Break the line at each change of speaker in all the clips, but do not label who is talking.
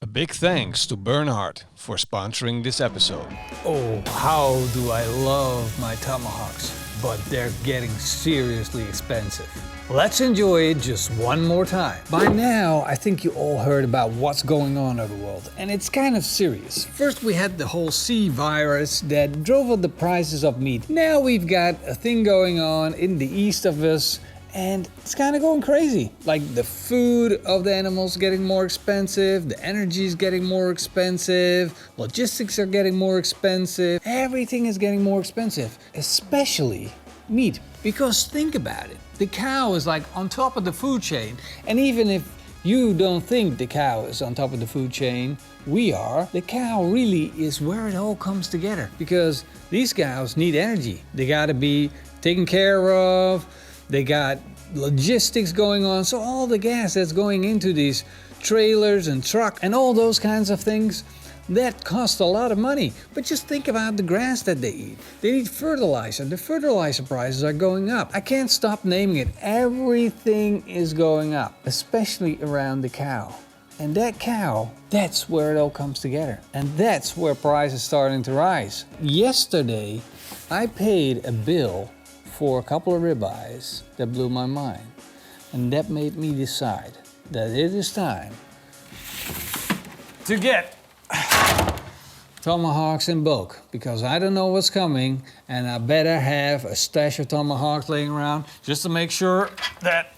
A big thanks to Bernhard for sponsoring this episode.
Oh, how do I love my tomahawks, but they're getting seriously expensive. Let's enjoy it just one more time. By now, I think you all heard about what's going on in the world, and it's kind of serious. First, we had the whole sea virus that drove up the prices of meat. Now we've got a thing going on in the east of us, and it's kind of going crazy. Like the food of the animals getting more expensive, the energy is getting more expensive, logistics are getting more expensive, everything is getting more expensive, especially meat. Because think about it, the cow is like on top of the food chain, and even if you don't think the cow is on top of the food chain, we are. The cow really is where it all comes together, because these cows need energy. They gotta be taken care of. They got logistics going on, so all the gas that's going into these trailers and trucks and all those kinds of things, that cost a lot of money. But just think about the grass that they eat. They need fertilizer. The fertilizer prices are going up. I can't stop naming it. Everything is going up, especially around the cow. And that cow, that's where it all comes together. And that's where prices starting to rise. Yesterday, I paid a bill for a couple of ribeyes that blew my mind. And that made me decide that it is time to get tomahawks in bulk, because I don't know what's coming, and I better have a stash of tomahawks laying around just to make sure that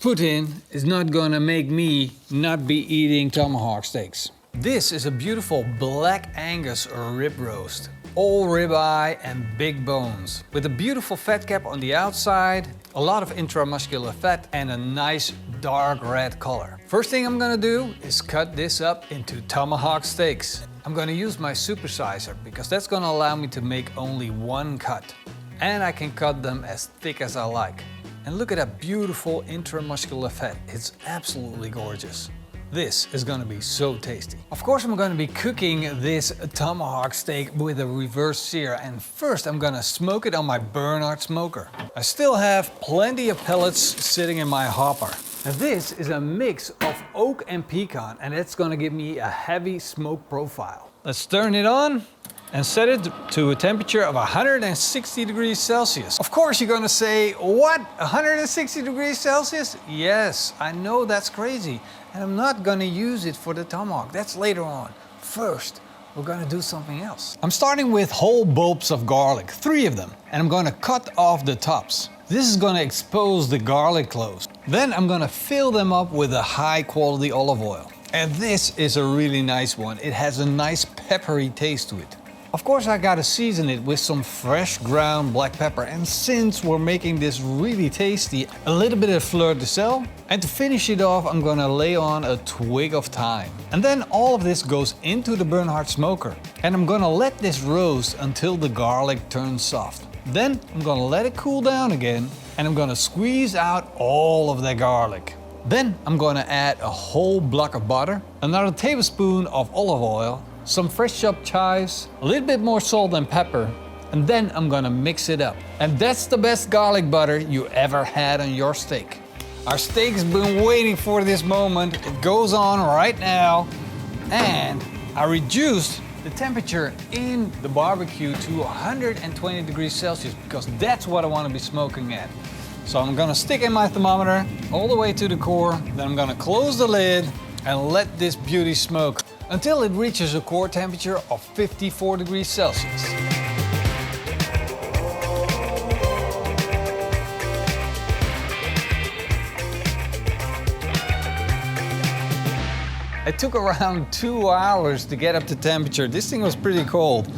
Putin is not gonna make me not be eating tomahawk steaks. This is a beautiful black angus rib roast. All ribeye and big bones, with a beautiful fat cap on the outside, a lot of intramuscular fat, and a nice dark red color. First thing I'm gonna do is cut this up into tomahawk steaks. I'm gonna use my supersizer because that's gonna allow me to make only one cut. And I can cut them as thick as I like. And look at that beautiful intramuscular fat. It's absolutely gorgeous. This is gonna be so tasty. Of course, I'm gonna be cooking this tomahawk steak with a reverse sear, and first I'm gonna smoke it on my Bernhard smoker. I still have plenty of pellets sitting in my hopper. And this is a mix of oak and pecan, and it's gonna give me a heavy smoke profile. Let's turn it on and set it to a temperature of 160 degrees Celsius. Of course, you're gonna say, what? 160 degrees Celsius? Yes, I know that's crazy. And I'm not gonna use it for the tomahawk. That's later on. First, we're gonna do something else. I'm starting with whole bulbs of garlic, 3 of them, and I'm gonna cut off the tops. This is gonna expose the garlic cloves. Then I'm gonna fill them up with a high quality olive oil. And this is a really nice one. It has a nice peppery taste to it. Of course, I gotta season it with some fresh ground black pepper, and since we're making this really tasty, a little bit of fleur de sel, and to finish it off, I'm gonna lay on a twig of thyme. And then all of this goes into the Bernhard smoker, and I'm gonna let this roast until the garlic turns soft. Then I'm gonna let it cool down again, and I'm gonna squeeze out all of the garlic. Then I'm gonna add a whole block of butter, another tablespoon of olive oil, some fresh chopped chives, a little bit more salt and pepper, and then I'm gonna mix it up. And that's the best garlic butter you ever had on your steak. Our steak's been waiting for this moment. It goes on right now. And I reduced the temperature in the barbecue to 120 degrees Celsius because that's what I wanna be smoking at. So I'm gonna stick in my thermometer all the way to the core, then I'm gonna close the lid and let this beauty smoke until it reaches a core temperature of 54 degrees Celsius. It took around 2 hours to get up to temperature. This thing was pretty cold.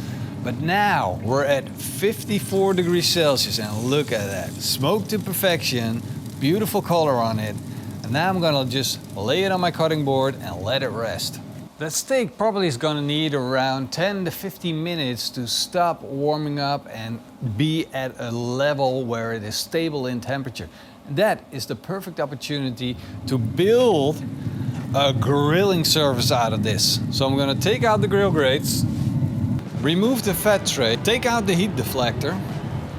But now we're at 54 degrees Celsius, and look at that. Smoked to perfection, beautiful color on it. And now I'm gonna just lay it on my cutting board and let it rest. That steak probably is gonna need around 10 to 15 minutes to stop warming up and be at a level where it is stable in temperature. That is the perfect opportunity to build a grilling surface out of this. So I'm gonna take out the grill grates, remove the fat tray, take out the heat deflector,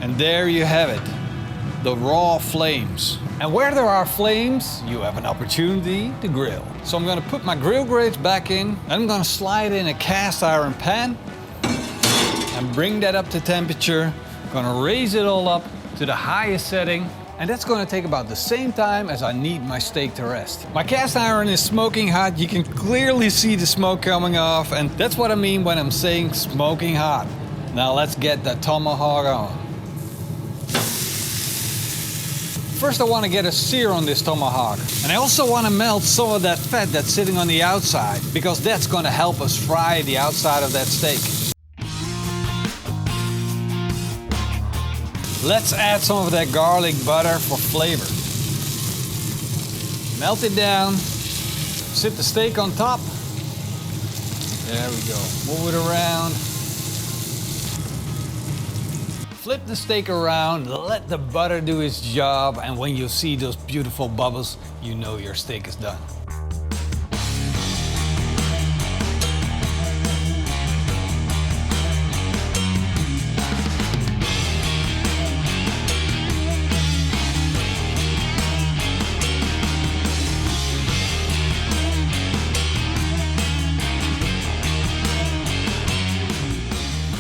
and there you have it, the raw flames. And where there are flames, you have an opportunity to grill. So I'm gonna put my grill grates back in, and I'm gonna slide in a cast iron pan and bring that up to temperature. Gonna raise it all up to the highest setting, and that's gonna take about the same time as I need my steak to rest. My cast iron is smoking hot. You can clearly see the smoke coming off, and that's what I mean when I'm saying smoking hot. Now let's get the tomahawk on. First I want to get a sear on this tomahawk. And I also want to melt some of that fat that's sitting on the outside, because that's going to help us fry the outside of that steak. Let's add some of that garlic butter for flavor. Melt it down. Sit the steak on top. There we go. Move it around. Flip the steak around, let the butter do its job, and when you see those beautiful bubbles, you know your steak is done.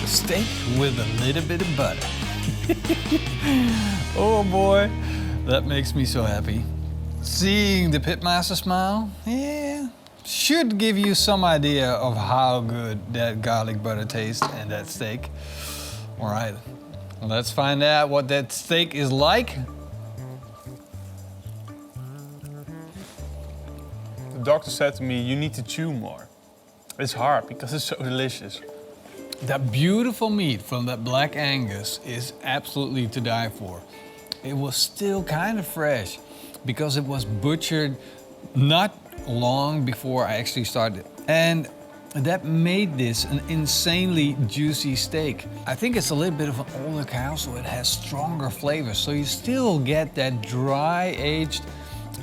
Steak with a little bit of butter. Oh boy, that makes me so happy. Seeing the Pitmaster smile, yeah, should give you some idea of how good that garlic butter tastes and that steak. All right, let's find out what that steak is like.
The doctor said to me, you need to chew more. It's hard because it's so delicious.
That beautiful meat from that black Angus is absolutely to die for. It was still kind of fresh because it was butchered not long before I actually started. And that made this an insanely juicy steak. I think it's a little bit of an older cow, so it has stronger flavors. So you still get that dry aged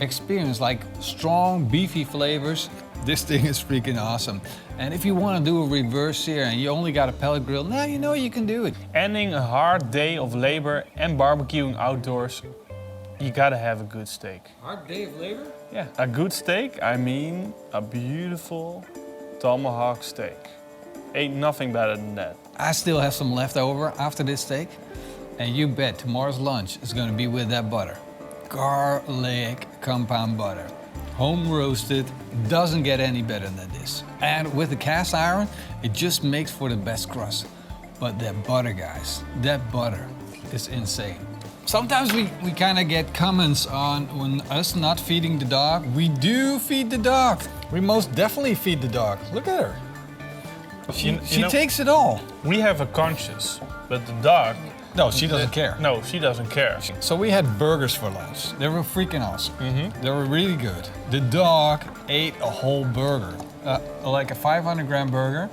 experience, like strong beefy flavors. This thing is freaking awesome. And if you want to do a reverse sear and you only got a pellet grill, now you know you can do it.
Ending a hard day of labor and barbecuing outdoors, you gotta have a good steak.
Hard day of labor?
Yeah, a good steak, I mean a beautiful Tomahawk steak. Ain't nothing better than that.
I still have some left over after this steak, and you bet tomorrow's lunch is gonna be with that butter. Garlic compound butter. Home roasted, doesn't get any better than this. And with the cast iron, it just makes for the best crust. But that butter, guys, that butter is insane. Sometimes we kind of get comments on when us not feeding the dog. We do feed the dog. We most definitely feed the dog. Look at her. She takes it all.
We have a conscience, but the dog...
No, she doesn't care.
No, she doesn't care.
So we had burgers for lunch. They were freaking awesome. They were really good. The dog ate a whole burger, like a 500 gram burger.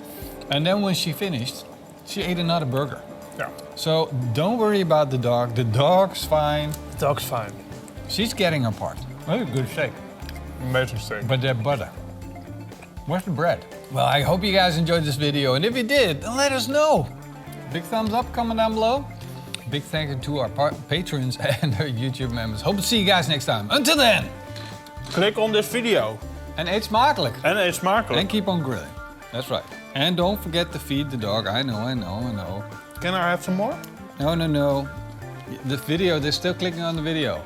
And then when she finished, she ate another burger.
Yeah.
So don't worry about the dog. The dog's fine.
The dog's fine.
She's getting her part. That's a good steak.
Amazing steak.
But that butter. Where's the bread? Well, I hope you guys enjoyed this video. And if you did, then let us know. Big thumbs up, comment down below. Big thank you to our patrons and our YouTube members. Hope to see you guys next time. Until then.
Click on this video.
En eet smakelijk.
En eet smakelijk.
And keep on grilling. That's right. And don't forget to feed the dog. I know.
Can I have some more?
No. The video, they're still clicking on the video.